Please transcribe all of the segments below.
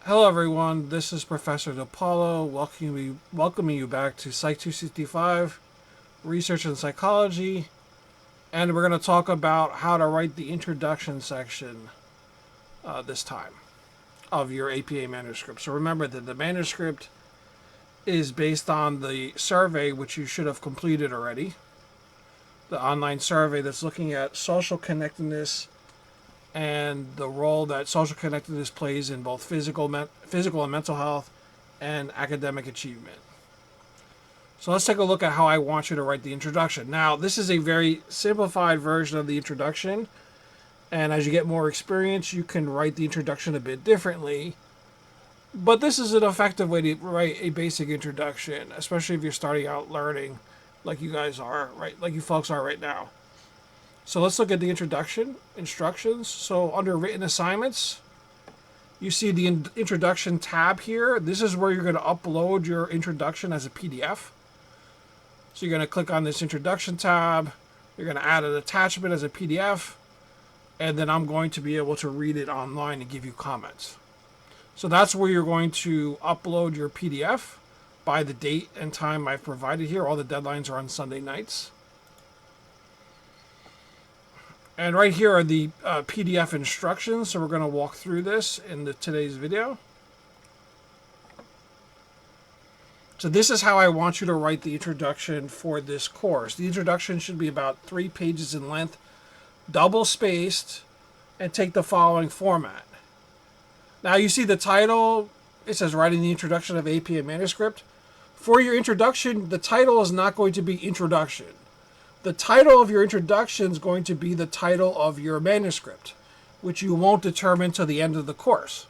Hello everyone, this is Professor DePaulo welcoming you back to Psych 265, Research in Psychology, and we're going to talk about how to write the introduction section this time of your APA manuscript. So remember that the manuscript is based on the survey, which you should have completed already, the online survey that's looking at social connectedness and the role that social connectedness plays in both physical and mental health and academic achievement. So let's take a look at how I want you to write the introduction. Now, this is a very simplified version of the introduction, and as you get more experience, you can write the introduction a bit differently. But this is an effective way to write a basic introduction, especially if you're starting out learning like you guys are, right? Like you folks are right now. So let's look at the introduction instructions. So under written assignments, you see the introduction tab here. This is where you're going to upload your introduction as a PDF. So you're going to click on this introduction tab. You're going to add an attachment as a PDF. And then I'm going to be able to read it online and give you comments. So that's where you're going to upload your PDF by the date and time I've provided here. All the deadlines are on Sunday nights. And right here are the PDF instructions. So we're going to walk through this in today's video. So this is how I want you to write the introduction for this course. The introduction should be about 3 pages in length, double spaced, and take the following format. Now you see the title, it says writing the introduction of APA Manuscript. For your introduction, the title is not going to be introduction. The title of your introduction is going to be the title of your manuscript, which you won't determine till the end of the course.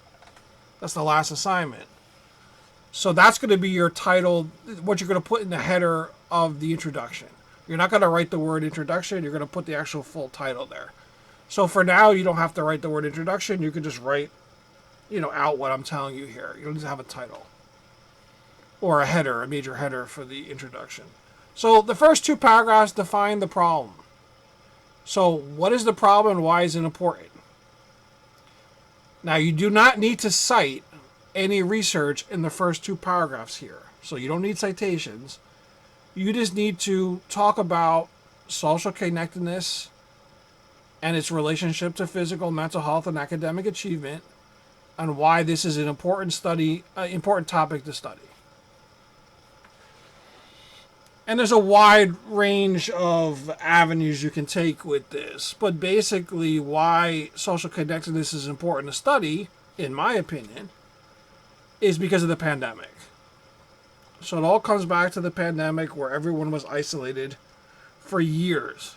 That's the last assignment. So that's going to be your title, what you're going to put in the header of the introduction. You're not going to write the word introduction, you're going to put the actual full title there. So for now, you don't have to write the word introduction, you can just write, out what I'm telling you here. You don't need to have a title or a header, a major header for the introduction. So the first 2 paragraphs define the problem. So what is the problem and why is it important? Now you do not need to cite any research in the first 2 paragraphs here. So you don't need citations. You just need to talk about social connectedness and its relationship to physical, mental health, and academic achievement, and why this is an important topic to study. And there's a wide range of avenues you can take with this. But basically, why social connectedness is important to study, in my opinion, is because of the pandemic. So it all comes back to the pandemic where everyone was isolated for years.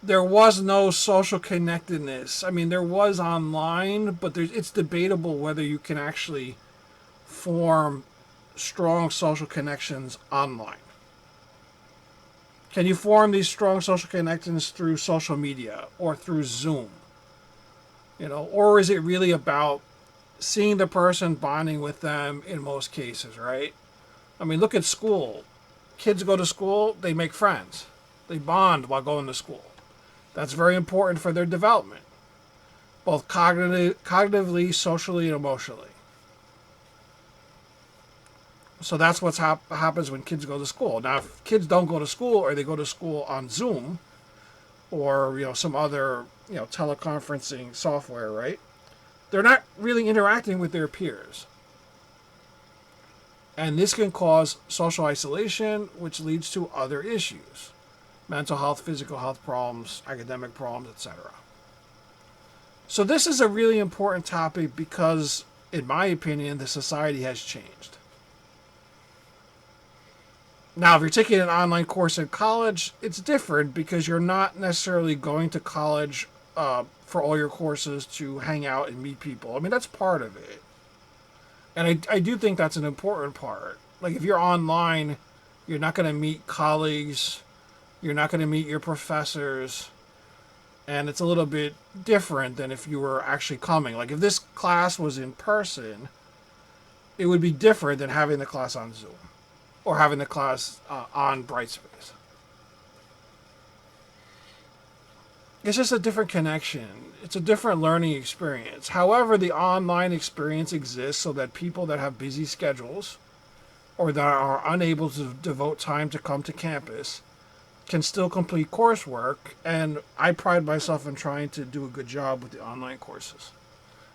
There was no social connectedness. I mean, there was online, but it's debatable whether you can actually form strong social connections online. Can you form these strong social connections through social media or through Zoom? Or is it really about seeing the person, bonding with them in most cases, right? I mean, look at school. Kids go to school, they make friends. They bond while going to school. That's very important for their development, both cognitively, socially, and emotionally. So that's what happens when kids go to school. Now, if kids don't go to school or they go to school on Zoom or, some other, teleconferencing software, right? They're not really interacting with their peers. And this can cause social isolation, which leads to other issues. Mental health, physical health problems, academic problems, etc. So this is a really important topic because, in my opinion, the society has changed. Now, if you're taking an online course in college, it's different because you're not necessarily going to college for all your courses to hang out and meet people. I mean, that's part of it. And I do think that's an important part. Like, if you're online, you're not going to meet colleagues, you're not going to meet your professors, and it's a little bit different than if you were actually coming. Like, if this class was in person, it would be different than having the class on Zoom or having the class on Brightspace. It's just a different connection. It's a different learning experience. However, the online experience exists so that people that have busy schedules or that are unable to devote time to come to campus can still complete coursework, and I pride myself in trying to do a good job with the online courses.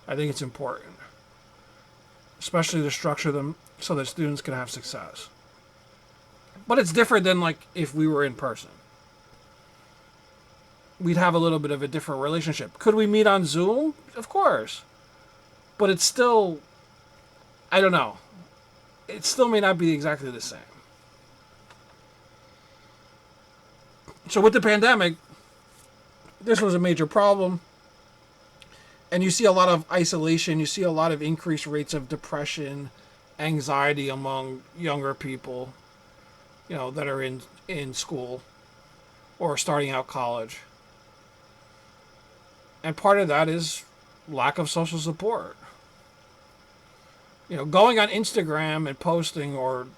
I think it's important, especially to structure them so that students can have success. But it's different than like if we were in person. We'd have a little bit of a different relationship. Could we meet on Zoom? Of course. But it's still, I don't know. It still may not be exactly the same. So with the pandemic, this was a major problem. And you see a lot of isolation. You see a lot of increased rates of depression, anxiety among younger people, that are in school or starting out college. And part of that is lack of social support. Going on Instagram and posting or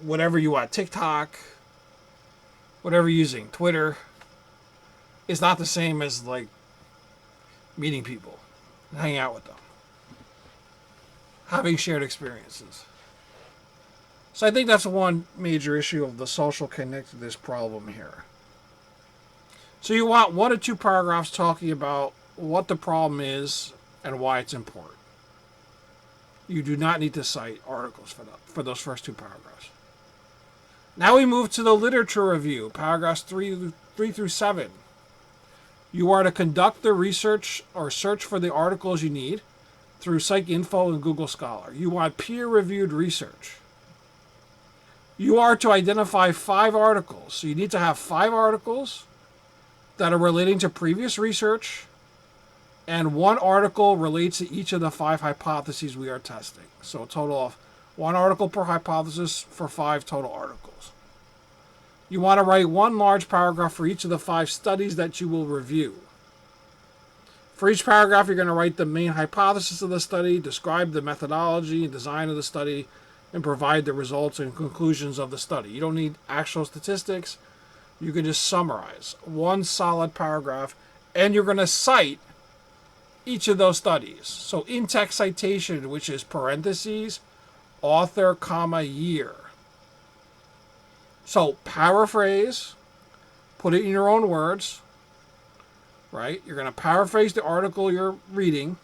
whatever you want, TikTok, whatever you're using, Twitter, is not the same as like meeting people, hanging out with them, having shared experiences. So I think that's one major issue of the social connectedness problem here. So you want 1 or 2 paragraphs talking about what the problem is and why it's important. You do not need to cite articles for those first 2 paragraphs. Now we move to the literature review, paragraphs 3 through 7. You are to conduct the research or search for the articles you need through PsycInfo and Google Scholar. You want peer-reviewed research. You are to identify 5 articles. So you need to have 5 articles that are relating to previous research, and 1 article relates to each of the 5 hypotheses we are testing. So a total of 1 article per hypothesis for 5 total articles. You want to write 1 large paragraph for each of the 5 studies that you will review. For each paragraph, you're going to write the main hypothesis of the study, describe the methodology and design of the study, and provide the results and conclusions of the study. You don't need actual statistics. You can just summarize 1 solid paragraph, and you're going to cite each of those studies. So in-text citation, which is parentheses, author, comma, year. So paraphrase, put it in your own words, right? You're going to paraphrase the article you're reading.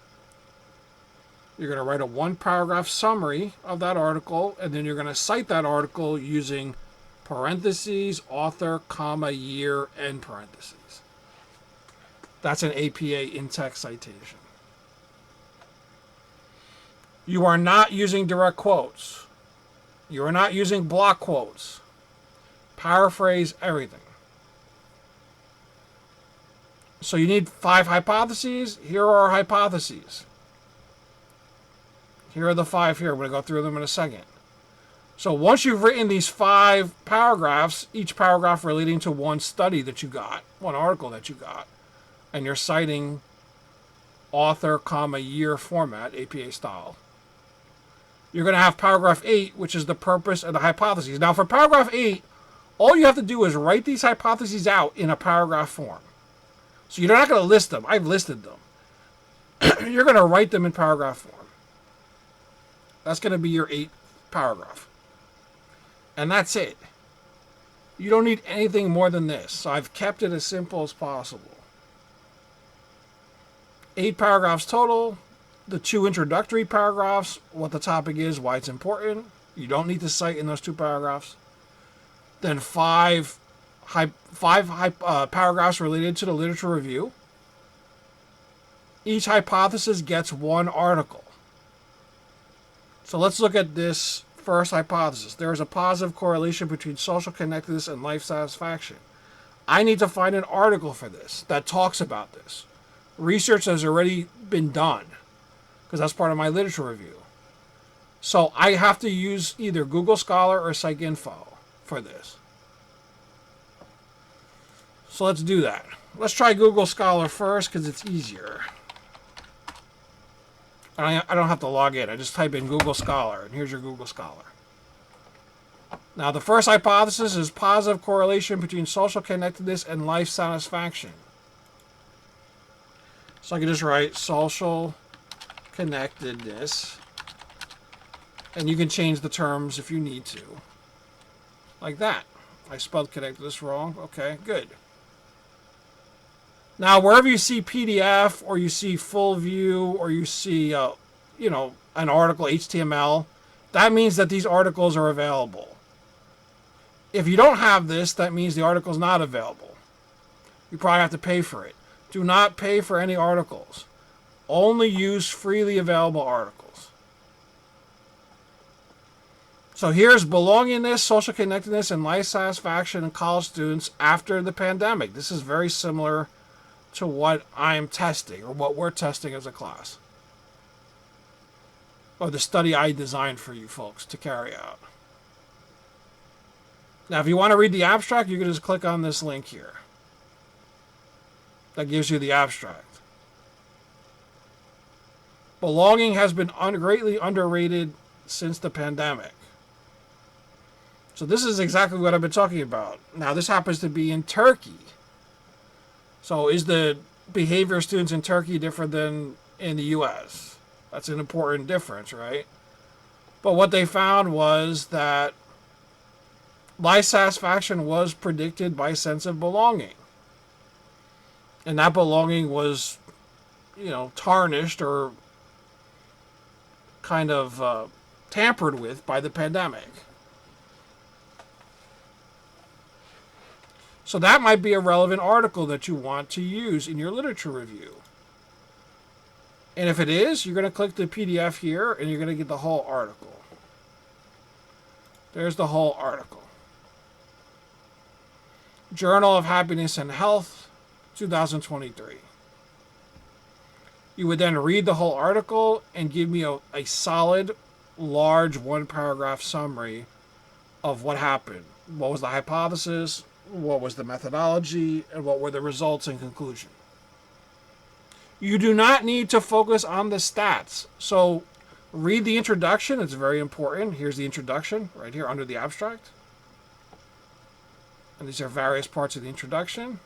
You're going to write a 1-paragraph summary of that article, and then you're going to cite that article using parentheses, author, comma, year, end parentheses. That's an APA in-text citation. You are not using direct quotes. You are not using block quotes. Paraphrase everything. So you need 5 hypotheses. Here are our hypotheses. Here are the 5 here. I'm going to go through them in a second. So once you've written these 5 paragraphs, each paragraph relating to 1 study that you got, 1 article that you got, and you're citing author, comma, year format, APA style, you're going to have paragraph 8, which is the purpose and the hypotheses. Now for paragraph 8, all you have to do is write these hypotheses out in a paragraph form. So you're not going to list them. I've listed them. You're going to write them in paragraph form. That's going to be your 8th paragraph. And that's it. You don't need anything more than this. So I've kept it as simple as possible. 8 paragraphs total. The 2 introductory paragraphs, what the topic is, why it's important. You don't need to cite in those 2 paragraphs. Then 5 paragraphs related to the literature review. Each hypothesis gets 1 article. So let's look at this first hypothesis. There is a positive correlation between social connectedness and life satisfaction. I need to find an article for this that talks about this. Research has already been done because that's part of my literature review. So I have to use either Google Scholar or PsycInfo for this. So let's do that. Let's try Google Scholar first because it's easier. I don't have to log in. I just type in Google Scholar, and here's your Google Scholar. Now, the first hypothesis is positive correlation between social connectedness and life satisfaction. So I can just write social connectedness, and you can change the terms if you need to. Like that. I spelled connectedness wrong. Okay, good. Now, wherever you see PDF or you see full view or you see, an article, HTML, that means that these articles are available. If you don't have this, that means the article is not available. You probably have to pay for it. Do not pay for any articles. Only use freely available articles. So here's belongingness, social connectedness, and life satisfaction in college students after the pandemic. This is very similar to what I'm testing, or what we're testing as a class. Or the study I designed for you folks to carry out. Now, if you want to read the abstract, you can just click on this link here. That gives you the abstract. Belonging has been greatly underrated since the pandemic. So this is exactly what I've been talking about. Now, this happens to be in Turkey. So is the behavior of students in Turkey different than in the U.S.? That's an important difference, right? But what they found was that life satisfaction was predicted by sense of belonging. And that belonging was, tarnished or kind of tampered with by the pandemic. So that might be a relevant article that you want to use in your literature review. And if it is, you're going to click the PDF here and you're going to get the whole article. There's the whole article. Journal of Happiness and Health, 2023. You would then read the whole article and give me a solid, large, one-paragraph summary of what happened. What was the hypothesis? What was the methodology? And what were the results and conclusion? You do not need to focus on the stats. So read the introduction. It's very important. Here's the introduction right here under the abstract. And these are various parts of the introduction.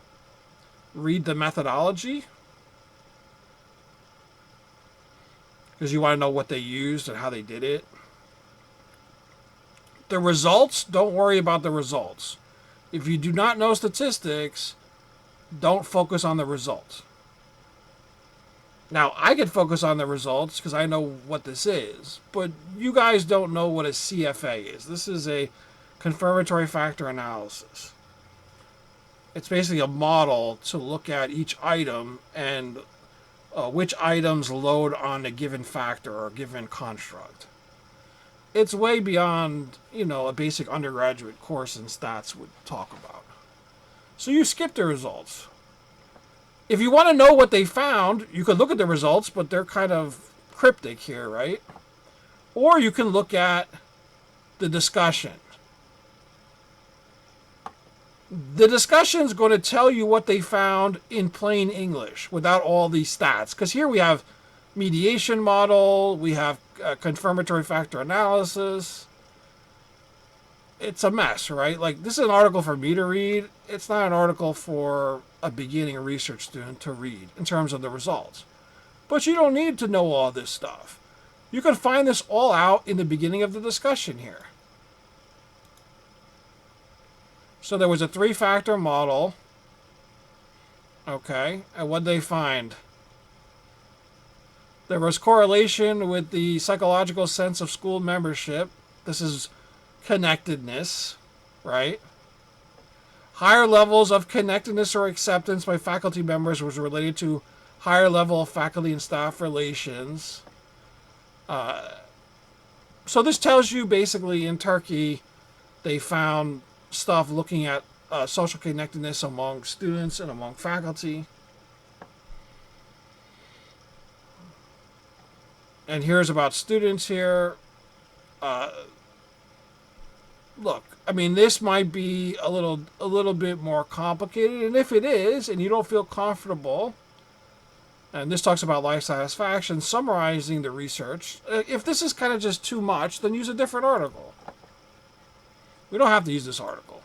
Read the methodology, because you want to know what they used and how they did it. The results, don't worry about the results. If you do not know statistics, don't focus on the results. Now, I could focus on the results because I know what this is, but you guys don't know what a CFA is. This is a confirmatory factor analysis. It's basically a model to look at each item and which items load on a given factor or a given construct. It's way beyond, a basic undergraduate course in stats would talk about. So you skip the results. If you want to know what they found, you could look at the results, but they're kind of cryptic here, right? Or you can look at the discussion. The discussion is going to tell you what they found in plain English without all these stats. Because here we have mediation model, we have confirmatory factor analysis. It's a mess, right? Like, this is an article for me to read. It's not an article for a beginning research student to read in terms of the results. But you don't need to know all this stuff. You can find this all out in the beginning of the discussion here. So there was a 3-factor model. Okay, and what did they find? There was correlation with the psychological sense of school membership. This is connectedness, right? Higher levels of connectedness or acceptance by faculty members was related to higher level of faculty and staff relations. So this tells you basically in Turkey they found stuff looking at social connectedness among students and among faculty. And here's about students here. Look, I mean, this might be a little bit more complicated, and if it is, and you don't feel comfortable, and this talks about life satisfaction, summarizing the research. If this is kind of just too much, then use a different article. We don't have to use this article.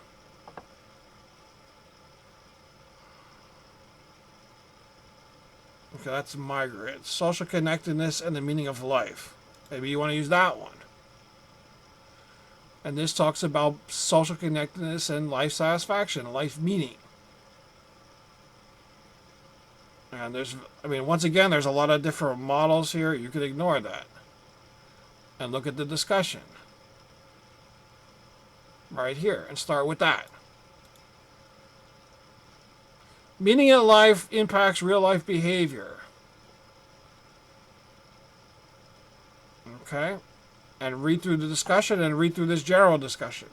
Okay, that's migrant. Social connectedness and the meaning of life. Maybe you want to use that one. And this talks about social connectedness and life satisfaction, life meaning. And once again, there's a lot of different models here. You could ignore that. And look at the discussion. Right here. And start with that. Meaning in life impacts real life behavior. Okay? And read through the discussion and read through this general discussion.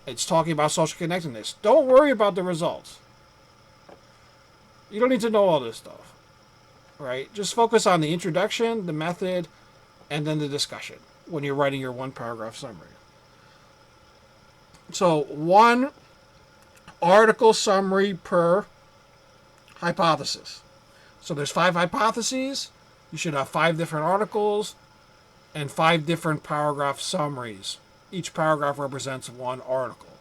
It's talking about social connectedness. Don't worry about the results. You don't need to know all this stuff. Right? Just focus on the introduction, the method, and then the discussion when you're writing your one paragraph summary. So, one article summary per hypothesis. So there's 5 hypotheses. You should have 5 different articles and 5 different paragraph summaries. Each paragraph represents one article.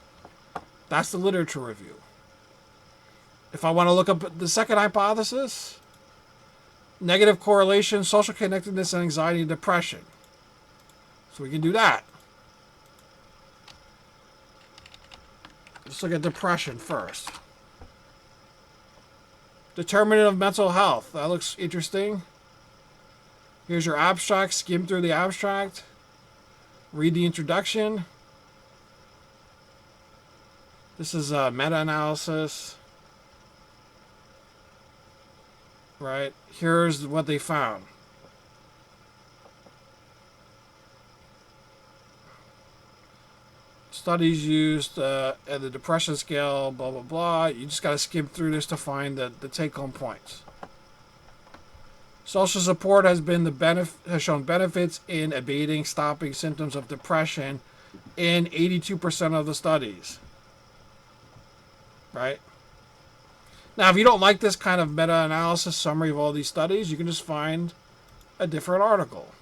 That's the literature review. If I want to look up the second hypothesis, negative correlation, social connectedness, and anxiety and depression. So we can do that. Let's look at depression first. Determinant of mental health. That looks interesting. Here's your abstract. Skim through the abstract. Read the introduction. This is a meta-analysis. Right? Here's what they found. Studies used at the depression scale, blah, blah, blah. You just got to skim through this to find the take-home points. Social support has shown benefits in abating, stopping symptoms of depression in 82% of the studies. Right? Now, if you don't like this kind of meta-analysis summary of all these studies, you can just find a different article.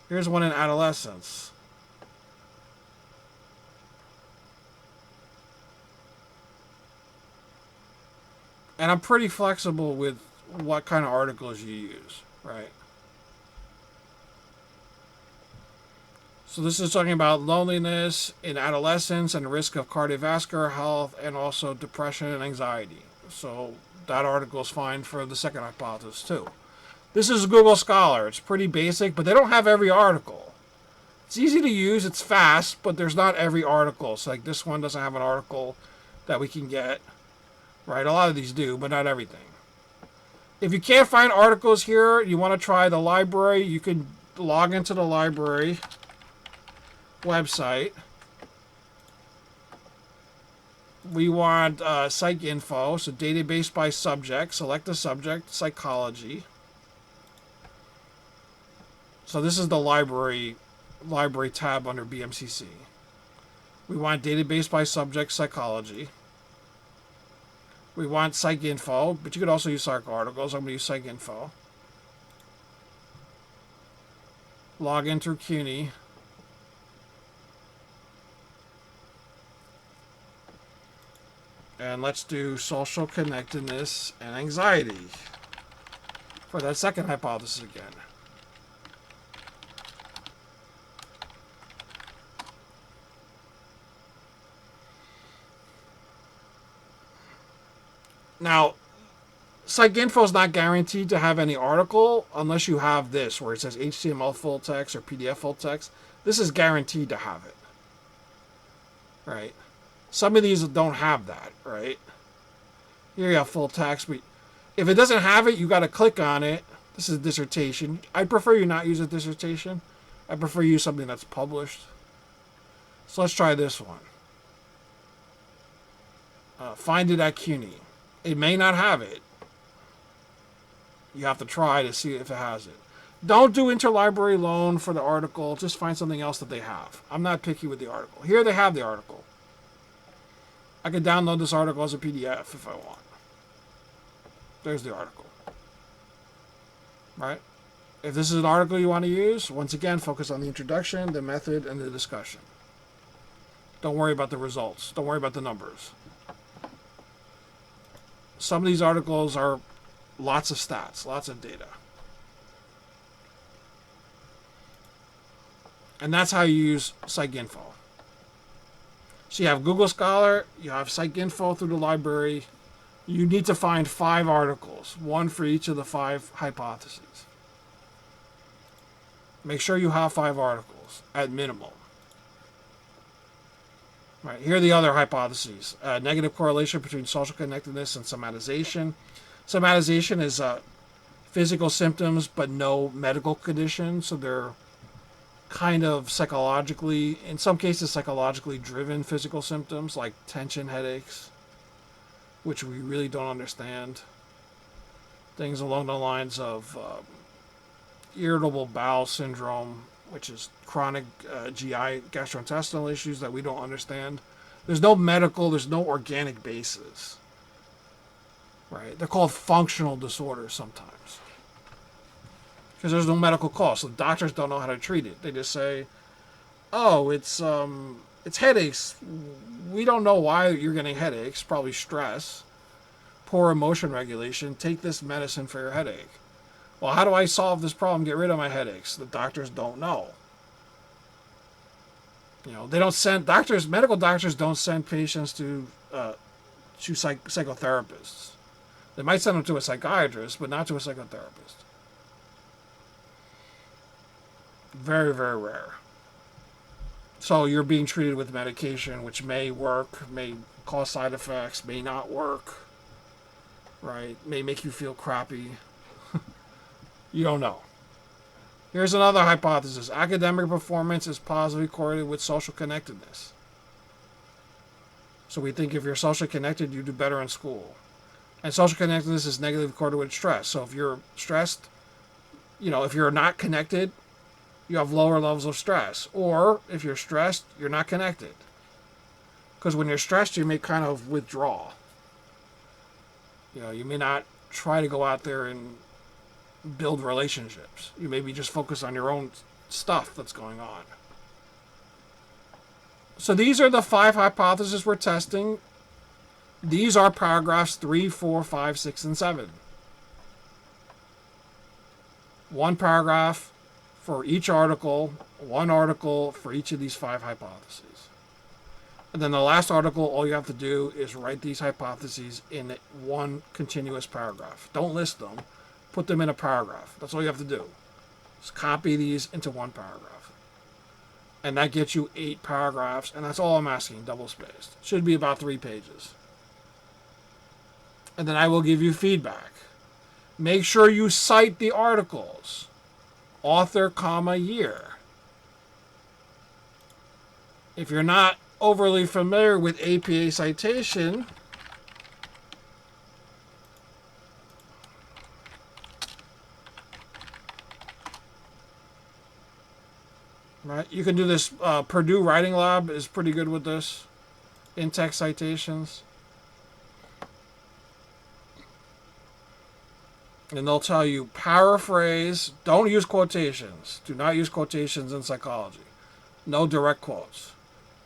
Here's one in adolescence. And I'm pretty flexible with what kind of articles you use, right? So this is talking about loneliness in adolescence and risk of cardiovascular health and also depression and anxiety. So that article is fine for the second hypothesis too. This is Google Scholar. It's pretty basic, but they don't have every article. It's easy to use, it's fast, but there's not every article. So like this one doesn't have an article that we can get. Right, a lot of these do, but not everything. If you can't find articles here, you want to try the library, you can log into the library website. We want psych info, so database by subject. Select the subject, psychology. So this is the library tab under BMCC. We want database by subject, psychology. We want psych info, but you could also use psych articles. I'm going to use psych info. Log in through CUNY. And let's do social connectedness and anxiety for that second hypothesis again. Now, PsycInfo is not guaranteed to have any article unless you have this, where it says HTML full text or PDF full text. This is guaranteed to have it. Right? Some of these don't have that, right? Here you have full text, but if it doesn't have it, you got to click on it. This is a dissertation. I prefer you not use a dissertation. I prefer you use something that's published. So let's try this one. Find it at CUNY. It may not have it. You have to try to see if it has it. Don't do interlibrary loan for the article. Just find something else that they have. I'm not picky with the article. Here they have the article. I could download this article as a PDF if I want. There's the article. Right? If this is an article you want to use, once again, focus on the introduction, the method, and the discussion. Don't worry about the results. Don't worry about the numbers. Some of these articles are lots of stats, lots of data. And that's how you use PsycInfo. So you have Google Scholar, you have PsycInfo through the library. You need to find 5 articles, one for each of the 5 hypotheses. Make sure you have 5 articles at minimum. Right, here are the other hypotheses. Negative correlation between social connectedness and somatization. Somatization is physical symptoms but no medical condition, so they're kind of psychologically, in some cases psychologically driven physical symptoms like tension headaches, which we really don't understand. Things along the lines of irritable bowel syndrome, which is chronic GI gastrointestinal issues that we don't understand. There's no medical, there's no organic basis. Right? They're called functional disorders sometimes. Because there's no medical cause. So doctors don't know how to treat it. They just say, oh, it's headaches. We don't know why you're getting headaches. Probably stress. Poor emotion regulation. Take this medicine for your headache. Well, how do I solve this problem, get rid of my headaches? The doctors don't know. You know, they don't send doctors, medical doctors don't send patients to psychotherapists. They might send them to a psychiatrist, but not to a psychotherapist. Very, very rare. So you're being treated with medication, which may work, may cause side effects, may not work, right? May make you feel crappy. You don't know. Here's another hypothesis. Academic performance is positively correlated with social connectedness. So we think if you're socially connected, you do better in school. And social connectedness is negatively correlated with stress. So if you're stressed, you know, if you're not connected, you have lower levels of stress. Or if you're stressed, you're not connected. Because when you're stressed, you may kind of withdraw. You know, you may not try to go out there and build relationships. You maybe just focus on your own stuff that's going on. So these are the 5 hypotheses we're testing. These are paragraphs 3, 4, 5, 6, and 7. One paragraph for each article, one article for each of these 5 hypotheses. And then the last article, all you have to do is write these hypotheses in one continuous paragraph. Don't list them. Put them in a paragraph. That's all you have to do. Just copy these into one paragraph. And that gets you 8 paragraphs, and that's all I'm asking, double-spaced. Should be about 3 pages. And then I will give you feedback. Make sure you cite the articles. Author, comma, year. If you're not overly familiar with APA citation, right, you can do this. Purdue Writing Lab is pretty good with this. In-text citations. And they'll tell you, paraphrase, don't use quotations. Do not use quotations in psychology. No direct quotes.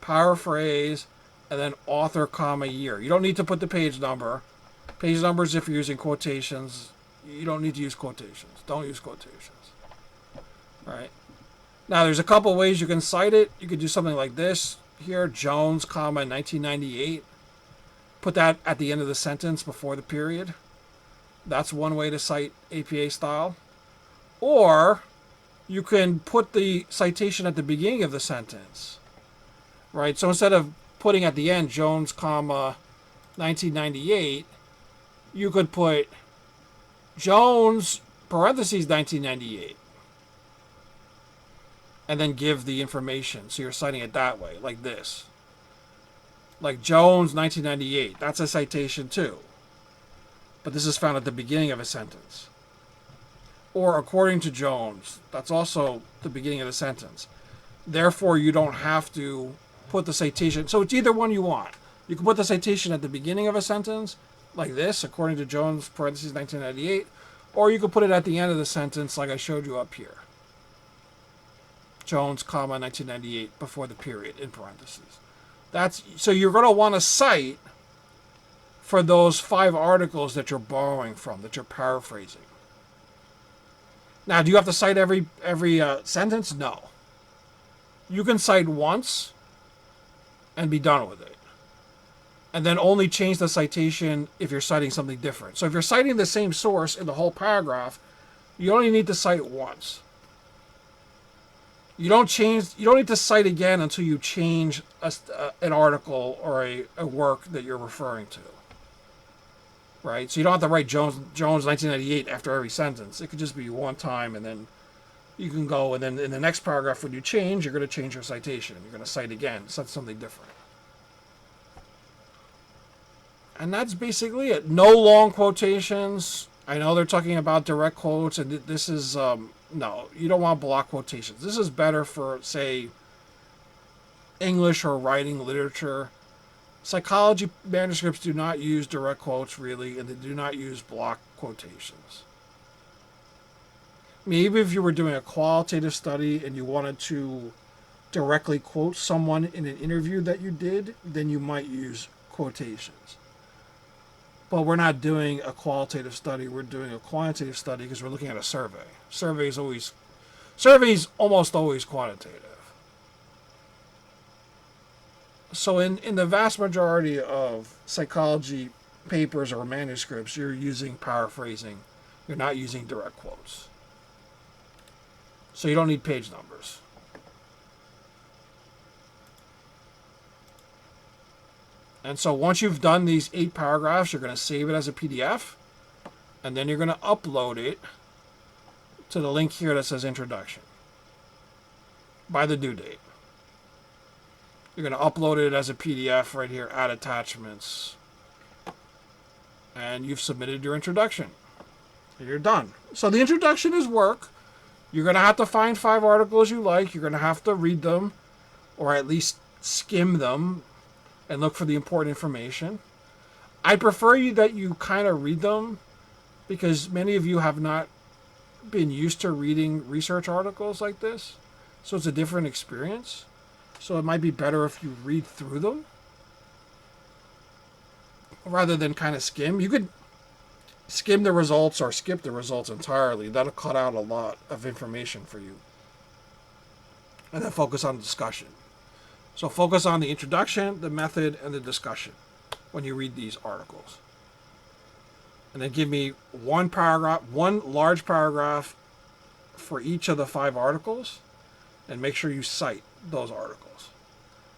Paraphrase, and then author, comma, year. You don't need to put the page number. Page numbers if you're using quotations. You don't need to use quotations. Don't use quotations. All right. Now, there's a couple ways you can cite it. You could do something like this. Here, Jones, comma, 1998. Put that at the end of the sentence before the period. That's one way to cite APA style. Or you can put the citation at the beginning of the sentence. Right? So instead of putting at the end Jones, comma, 1998, you could put Jones, parentheses, 1998. And then give the information. So you're citing it that way, like this. Like Jones, 1998. That's a citation too. But this is found at the beginning of a sentence. Or according to Jones, that's also the beginning of the sentence. Therefore, you don't have to put the citation. So it's either one you want. You can put the citation at the beginning of a sentence, like this, according to Jones, parentheses, 1998. Or you could put it at the end of the sentence like I showed you up here. Jones, comma, 1998, before the period, in parentheses. So you're going to want to cite for those 5 articles that you're borrowing from, that you're paraphrasing. Now, do you have to cite every sentence? No. You can cite once and be done with it. And then only change the citation if you're citing something different. So if you're citing the same source in the whole paragraph, you only need to cite once. You don't need to cite again until you change an article or a work that you're referring to. Right? So you don't have to write Jones 1998 after every sentence. It could just be one time, and then you can go, and then in the next paragraph when you change, you're going to change your citation. You're going to cite again, cite something different. And that's basically it. No long quotations. I know they're talking about direct quotes, and this is, no, you don't want block quotations. This is better for, say, English or writing literature. Psychology manuscripts do not use direct quotes, really, and they do not use block quotations. Maybe if you were doing a qualitative study and you wanted to directly quote someone in an interview that you did, then you might use quotations. But we're not doing a qualitative study, we're doing a quantitative study because we're looking at a survey. Surveys almost always quantitative. So in the vast majority of psychology papers or manuscripts, you're using paraphrasing. You're not using direct quotes. So you don't need page numbers. And so once you've done these 8 paragraphs, you're going to save it as a PDF. And then you're going to upload it to the link here that says introduction by the due date. You're going to upload it as a PDF right here, add attachments. And you've submitted your introduction. And you're done. So the introduction is work. You're going to have to find 5 articles you like. You're going to have to read them, or at least skim them and look for the important information. I prefer that you kind of read them, because many of you have not been used to reading research articles like this. So it's a different experience. So it might be better if you read through them rather than kind of skim. You could skim the results or skip the results entirely. That'll cut out a lot of information for you. And then focus on the discussion. So focus on the introduction, the method, and the discussion when you read these articles. And then give me one large paragraph for each of the 5 articles, and make sure you cite those articles.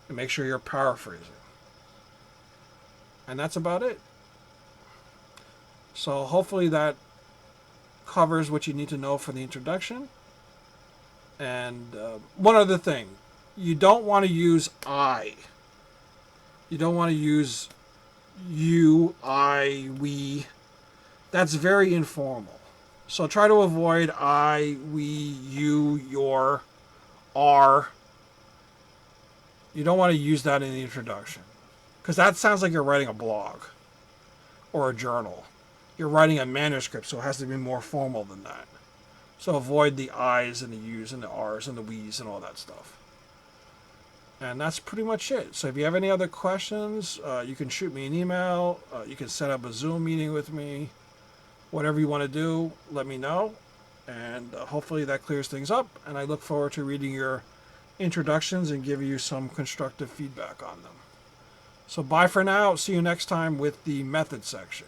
And make sure you're paraphrasing. And that's about it. So hopefully that covers what you need to know for the introduction. And one other thing. You don't want to use I. You don't want to use you, I, we. That's very informal. So try to avoid I, we, you, your, our. You don't want to use that in the introduction, because that sounds like you're writing a blog or a journal. You're writing a manuscript, so it has to be more formal than that. So avoid the I's and the U's and the R's and the we's and all that stuff. And that's pretty much it. So if you have any other questions, you can shoot me an email. You can set up a Zoom meeting with me. Whatever you want to do, let me know. And hopefully that clears things up. And I look forward to reading your introductions and giving you some constructive feedback on them. So bye for now. See you next time with the method section.